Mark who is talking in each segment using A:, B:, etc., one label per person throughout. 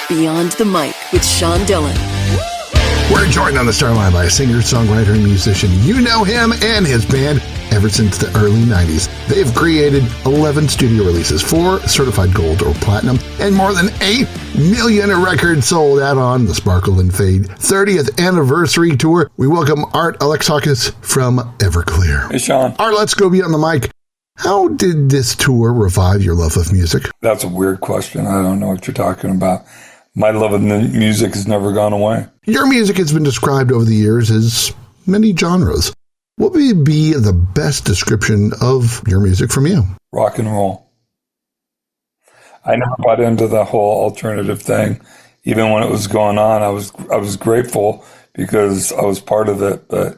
A: Beyond the Mic with Sean Dillon.
B: We're joined on the Starline by a singer, songwriter, and musician. You know him and his band ever since the early 90s. They've created 11 studio releases, 4 certified gold or platinum, and more than 8 million records sold out on the Sparkle and Fade 30th anniversary tour. We welcome Art Alexakis from Everclear.
C: Hey, Sean.
B: Art, let's go beyond the mic. How did this tour revive your love of music?
C: That's a weird question. I don't know what you're talking about. My love of music has never gone away.
B: Your music has been described over the years as many genres. What would be the best description of your music from you?
C: Rock and roll. I never bought into the whole alternative thing. Even when it was going on, I was grateful because I was part of it, but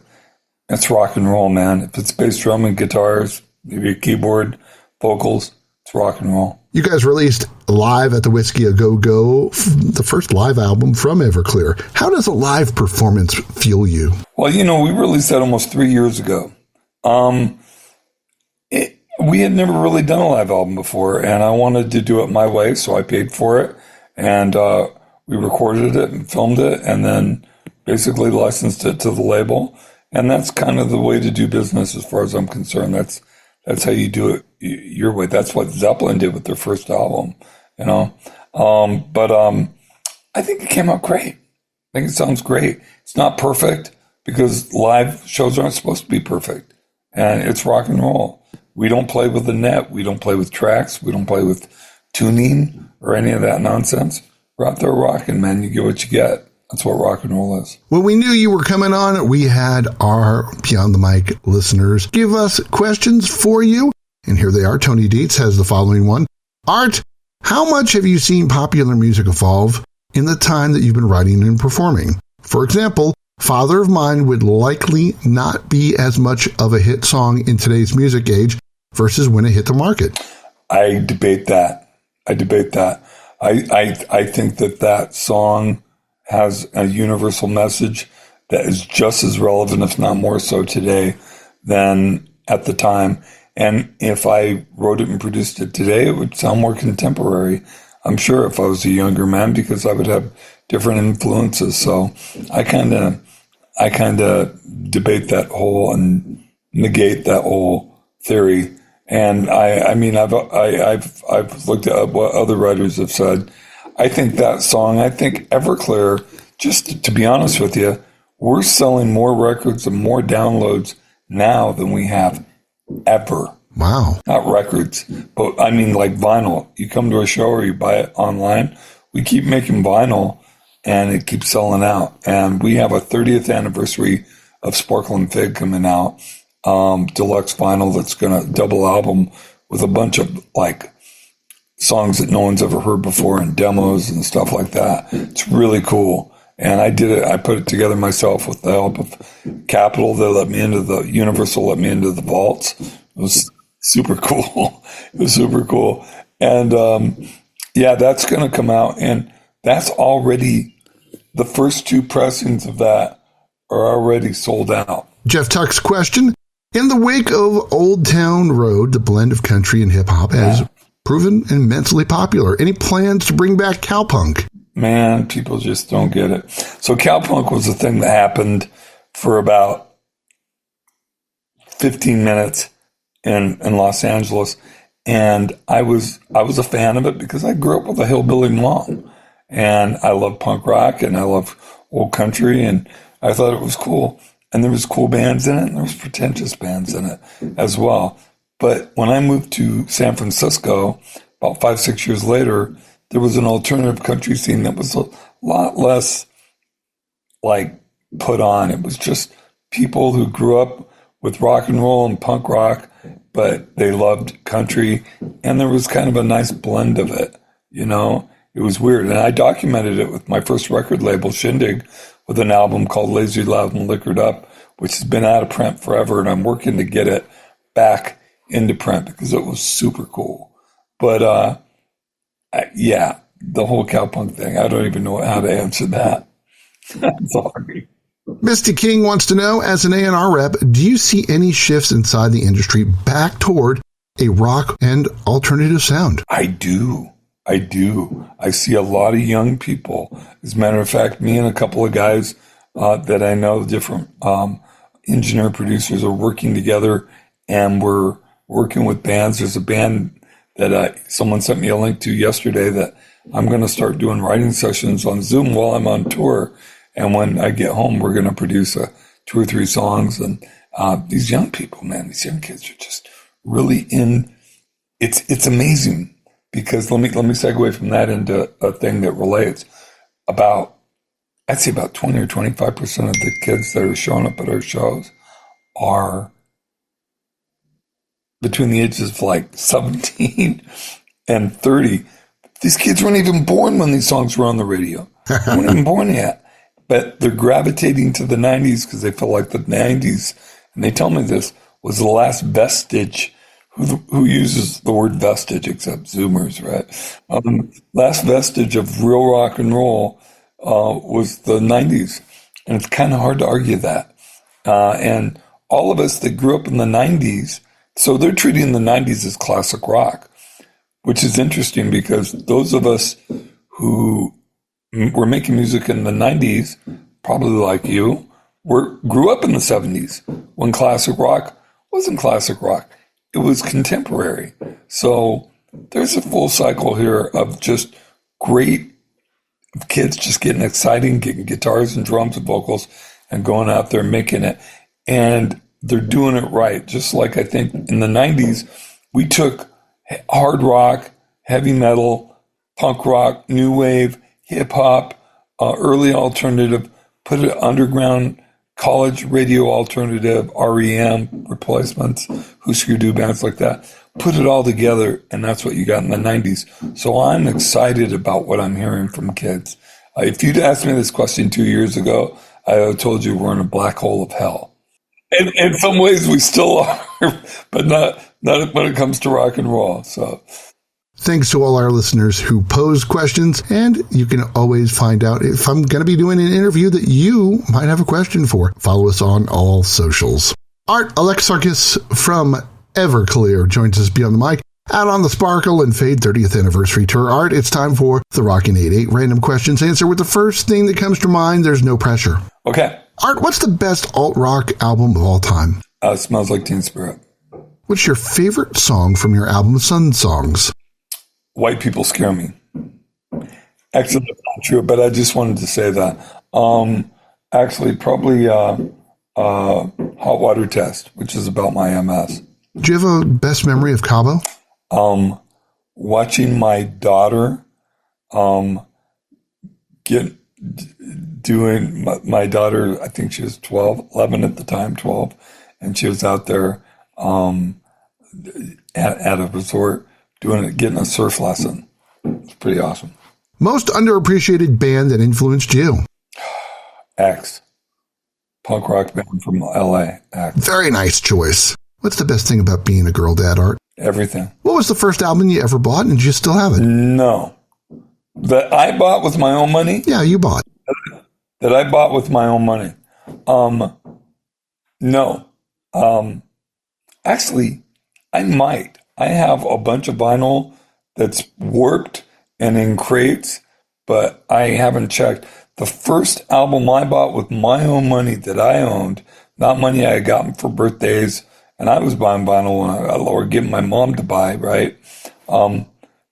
C: it's rock and roll, man. If it's bass drum and guitars, maybe a keyboard, vocals, it's rock and roll.
B: You guys released Live at the Whisky A Go Go, the first live album from Everclear. How does a live performance fuel you?
C: Well, we released that almost 3 years ago. We had never really done a live album before, and I wanted to do it my way, so I paid for it, and we recorded it and filmed it, and then basically licensed it to the label. And that's kind of the way to do business as far as I'm concerned. That's how you do it your way. That's what Zeppelin did with their first album, But I think it came out great. I think it sounds great. It's not perfect because live shows aren't supposed to be perfect. And it's rock and roll. We don't play with the net. We don't play with tracks. We don't play with tuning or any of that nonsense. We're out there rocking, man. You get what you get. That's what rock and roll is.
B: When we knew you were coming on, we had our Beyond the Mic listeners give us questions for you. And here they are. Tony Dietz has the following one. Art, how much have you seen popular music evolve in the time that you've been writing and performing? For example, Father of Mine would likely not be as much of a hit song in today's music age versus when it hit the market.
C: I debate that. I think that song has a universal message that is just as relevant, if not more so today than at the time. And if I wrote it and produced it today, it would sound more contemporary, I'm sure, if I was a younger man, because I would have different influences. So I kind of debate that whole and negate that whole theory. And I've looked at what other writers have said. I think Everclear, just to be honest with you, we're selling more records and more downloads now than we have ever.
B: Wow.
C: Not records, but I mean like vinyl. You come to a show or you buy it online, we keep making vinyl and it keeps selling out. And we have a 30th anniversary of Sparkle and Fig coming out, deluxe vinyl that's going to double album with a bunch of like songs that no one's ever heard before and demos and stuff like that. It's really cool. And I put it together myself with the help of Capitol. Universal let me into the vaults. It was super cool. And, that's going to come out. And that's already, the first 2 pressings of that are already sold out.
B: Jeff Tuck's question. In the wake of Old Town Road, the blend of country and hip hop has proven immensely popular. Any plans to bring back cowpunk?
C: Man, people just don't get it. So cowpunk was a thing that happened for about 15 minutes in Los Angeles. And I was a fan of it because I grew up with a hillbilly mom. And I love punk rock and I love old country. And I thought it was cool. And there was cool bands in it and there was pretentious bands in it as well. But when I moved to San Francisco, about 5-6 years later, there was an alternative country scene that was a lot less like put on. It was just people who grew up with rock and roll and punk rock, but they loved country. And there was kind of a nice blend of it, It was weird. And I documented it with my first record label, Shindig, with an album called Lazy, Loud, and Liquored Up, which has been out of print forever. And I'm working to get it back into print because it was super cool. But, the whole cowpunk thing, I don't even know how to answer that. Sorry.
B: Misty King wants to know, as an A&R rep, do you see any shifts inside the industry back toward a rock and alternative sound?
C: I do. I do. I see a lot of young people. As a matter of fact, me and a couple of guys that I know, different engineer producers, are working together, and we're working with bands. There's a band that someone sent me a link to yesterday that I'm going to start doing writing sessions on Zoom while I'm on tour. And when I get home, we're going to produce 2 or 3 songs. And these young people, man, these young kids are just really in. It's amazing, because let me segue from that into a thing that relates. I'd say about 20 or 25% of the kids that are showing up at our shows are between the ages of like 17 and 30. These kids weren't even born when these songs were on the radio. They weren't even born yet. But they're gravitating to the 90s because they feel like the 90s, and they tell me this, was the last vestige. Who uses the word vestige except Zoomers, right? Last vestige of real rock and roll was the 90s. And it's kind of hard to argue that. And all of us that grew up in the 90s, so they're treating the 90s as classic rock, which is interesting because those of us who were making music in the 90s, probably like you, grew up in the 70s when classic rock wasn't classic rock. It was contemporary. So there's a full cycle here of just great kids just getting exciting, getting guitars and drums and vocals and going out there making it. And they're doing it right. Just like I think in the 90s, we took hard rock, heavy metal, punk rock, new wave, hip hop, early alternative, put it underground, college radio alternative, REM, replacements, Husker Du, bands like that. Put it all together, and that's what you got in the 90s. So I'm excited about what I'm hearing from kids. If you'd asked me this question 2 years ago, I would have told you we're in a black hole of hell. And in some ways we still are, but not when it comes to rock and roll. So
B: thanks to all our listeners who pose questions, and you can always find out if I'm going to be doing an interview that you might have a question for. Follow us on all socials. Art Alexakis from Everclear joins us beyond the mic out on the Sparkle and Fade 30th Anniversary Tour. Art, it's time for the Rockin' 88 Random Questions. Answer with the first thing that comes to mind. There's no pressure.
C: Okay.
B: Art, what's the best alt-rock album of all time?
C: Smells Like Teen Spirit.
B: What's your favorite song from your album Sun Songs?
C: White People Scare Me. Actually, that's not true, but I just wanted to say that. Actually, probably Hot Water Test, which is about my MS.
B: Do you have a best memory of Cabo?
C: Watching my daughter my daughter, I think she was 11 at the time, 12, and she was out there at a resort getting a surf lesson. It's pretty awesome.
B: Most underappreciated band that influenced you?
C: X. Punk rock band from LA. X.
B: Very nice choice. What's the best thing about being a girl dad, Art?
C: Everything.
B: What was the first album you ever bought, and do you still have it?
C: No. That I bought with my own money?
B: Yeah, you bought.
C: That I bought with my own money. No. Actually, I might. I have a bunch of vinyl that's warped and in crates, but I haven't checked. The first album I bought with my own money that I owned, not money I had gotten for birthdays, and I was buying vinyl or getting my mom to buy, right?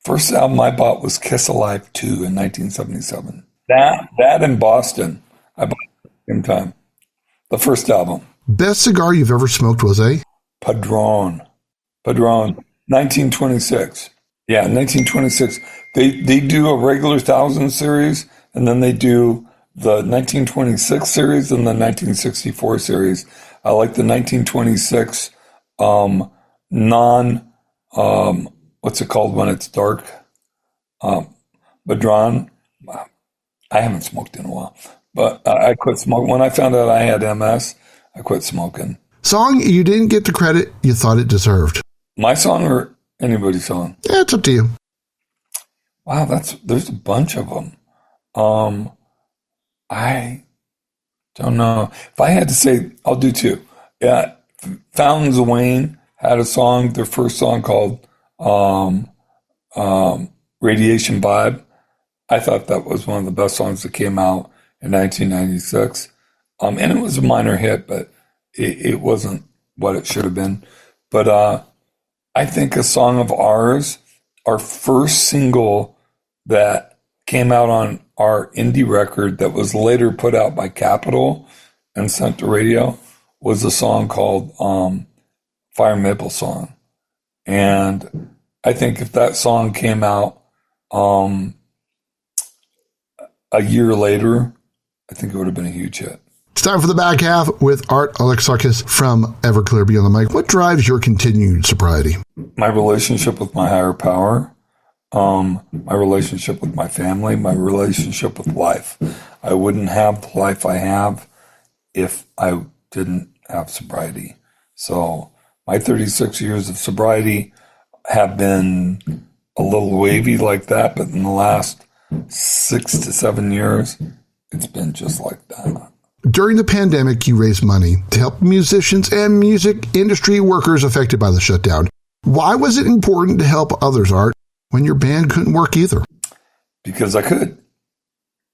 C: First album I bought was Kiss Alive 2 in 1977. That in Boston, I bought at the same time. The first album.
B: Best cigar you've ever smoked was a?
C: Padron, 1926. Yeah, 1926. They do a regular 1000 series, and then they do the 1926 series and the 1964 series. I like the 1926 what's it called when it's dark? Padron. I haven't smoked in a while, but I quit smoking. When I found out I had MS, I quit smoking.
B: Song you didn't get the credit you thought it deserved?
C: My song or anybody's song?
B: Yeah, it's up to you.
C: Wow, there's a bunch of them. I don't know. If I had to say, I'll do two. Yeah, Fountains of Wayne had a song, their first song called Radiation Vibe. I thought that was one of the best songs that came out in 1996. And it was a minor hit, but it wasn't what it should have been. But I think A Song of Ours, our first single that came out on our indie record that was later put out by Capitol and sent to radio, was a song called Fire Maple Song. And I think if that song came out a year later, I think it would have been a huge hit.
B: It's time for the back half with Art Alexakis from Everclear. Be on the mic. What drives your continued sobriety?
C: My relationship with my higher power, my relationship with my family, my relationship with life. I wouldn't have the life I have if I didn't have sobriety. So my 36 years of sobriety have been a little wavy like that, but in the last 6 to 7 years, it's been just like that.
B: During the pandemic, you raised money to help musicians and music industry workers affected by the shutdown. Why was it important to help others, Art, when your band couldn't work either?
C: Because I could.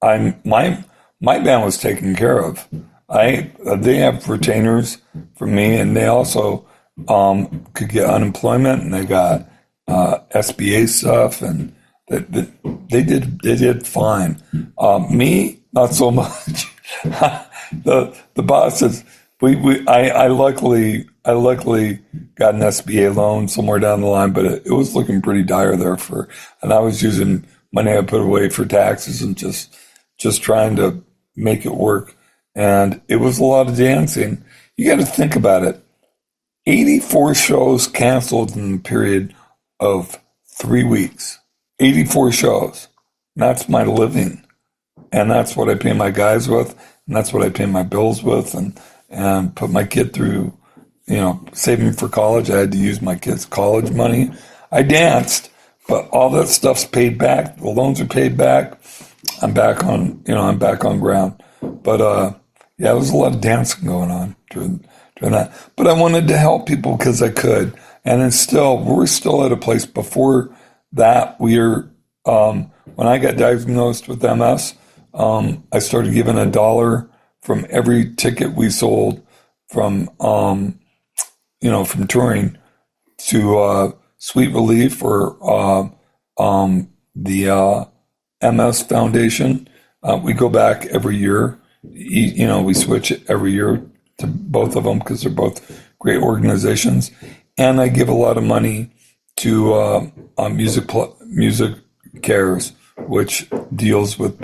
C: My band was taken care of. They have retainers for me, and they also could get unemployment, and they got SBA stuff, and they did fine. Me, not so much. The boss says I luckily got an SBA loan somewhere down the line, but it was looking pretty dire there and I was using money I put away for taxes and just trying to make it work. And it was a lot of dancing. You got to think about it. 84 shows canceled in the period of 3 weeks. 84 shows. That's my living. And that's what I pay my guys with. And that's what I pay my bills with and put my kid through, saving for college. I had to use my kid's college money. I danced, but all that stuff's paid back. The loans are paid back. I'm back on ground. But, there was a lot of dancing going on during that. But I wanted to help people because I could. And we're still at a place before that. When I got diagnosed with MS, I started giving $1 from every ticket we sold from touring to Sweet Relief or the MS Foundation. We go back every year. We switch it every year to both of them because they're both great organizations. And I give a lot of money to Music Cares, which deals with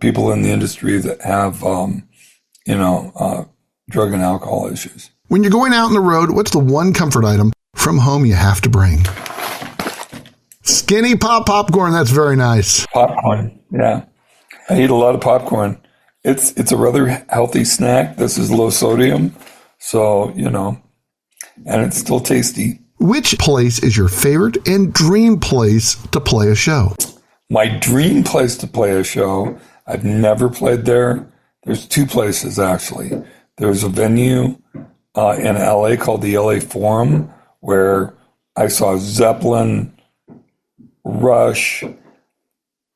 C: people in the industry that have, drug and alcohol issues.
B: When you're going out on the road, what's the one comfort item from home you have to bring? Skinny popcorn. That's very nice.
C: Popcorn. Yeah. I eat a lot of popcorn. It's a rather healthy snack. This is low sodium. So, and it's still tasty.
B: Which place is your favorite and dream place to play a show?
C: My dream place to play a show, I've never played there. There's 2 places, actually. There's a venue in LA called the LA Forum where I saw Zeppelin, Rush,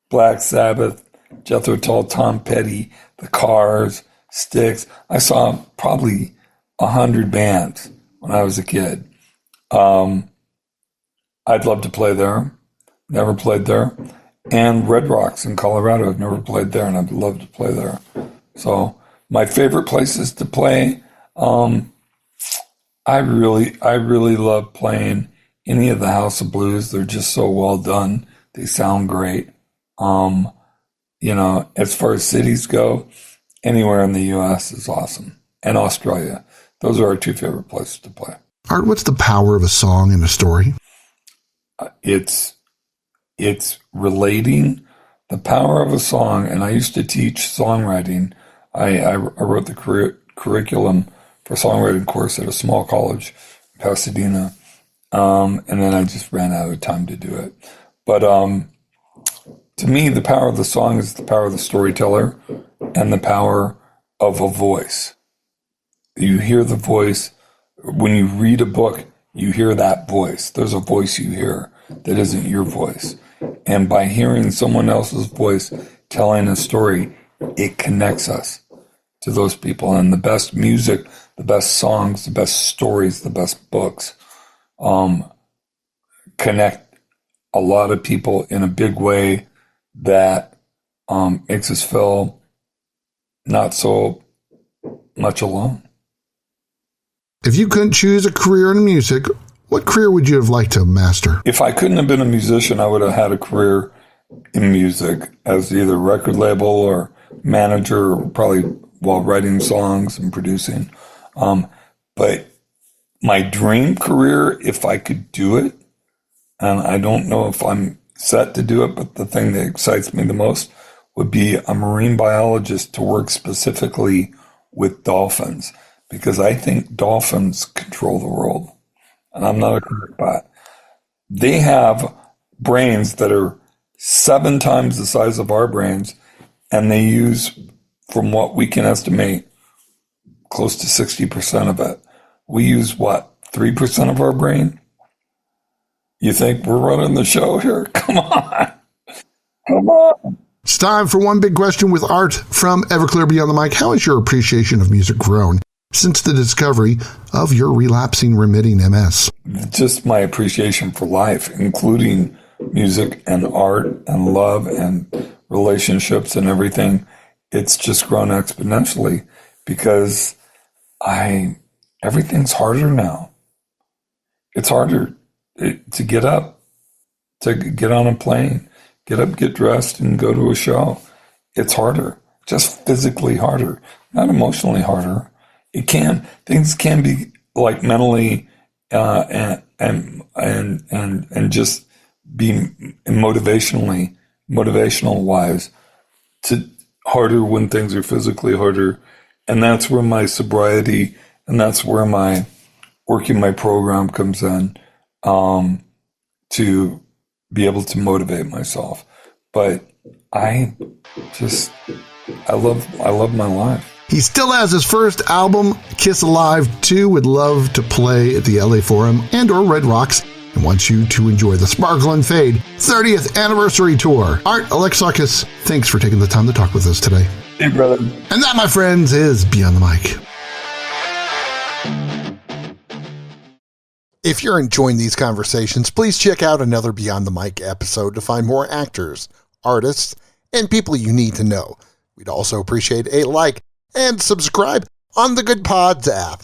C: Black Sabbath, Jethro Tull, Tom Petty, The Cars, Styx. I saw probably 100 bands when I was a kid. I'd love to play there. Never played there. And Red Rocks in Colorado. I've never played there, and I'd love to play there. So my favorite places to play, I really love playing any of the House of Blues. They're just so well done. They sound great. As far as cities go, anywhere in the U.S. is awesome. And Australia. Those are our 2 favorite places to play.
B: Art, what's the power of a song and a story?
C: It's relating the power of a song. And I used to teach songwriting. I wrote the curriculum for songwriting course at a small college in Pasadena. And then I just ran out of time to do it. But to me, the power of the song is the power of the storyteller and the power of a voice. You hear the voice. When you read a book, you hear that voice. There's a voice you hear that isn't your voice. And by hearing someone else's voice telling a story, it connects us to those people. And the best music, the best songs, the best stories, the best books connect a lot of people in a big way that makes us feel not so much alone.
B: If you couldn't choose a career in music, what career would you have liked to master?
C: If I couldn't have been a musician, I would have had a career in music as either record label or manager, or probably while writing songs and producing. But my dream career, if I could do it, and I don't know if I'm set to do it, but the thing that excites me the most would be a marine biologist to work specifically with dolphins, because I think dolphins control the world. And I'm not a crackpot. They have brains that are 7 times the size of our brains, and they use, from what we can estimate, close to 60% of it. We use what, 3% of our brain? You think we're running the show here? Come on. Come on.
B: It's time for one big question with Art from Everclear Beyond the Mic. How has your appreciation of music grown since the discovery of your relapsing remitting MS?
C: Just my appreciation for life, including music and art and love and relationships and everything. It's just grown exponentially because everything's harder now. It's harder to get up, to get on a plane, get up, get dressed, and go to a show. It's harder, just physically harder, not emotionally harder. Things can be like mentally and just be motivational wise to harder when things are physically harder. And that's where my sobriety and that's where my working my program comes in, to be able to motivate myself. But I love my life.
B: He still has his first album, Kiss Alive 2, would love to play at the LA Forum and or Red Rocks, and wants you to enjoy the Sparkle and Fade 30th Anniversary Tour. Art Alexakis, thanks for taking the time to talk with us today.
C: Hey, brother.
B: And that, my friends, is Beyond the Mic. If you're enjoying these conversations, please check out another Beyond the Mic episode to find more actors, artists, and people you need to know. We'd also appreciate a like and subscribe on the Good Pods app.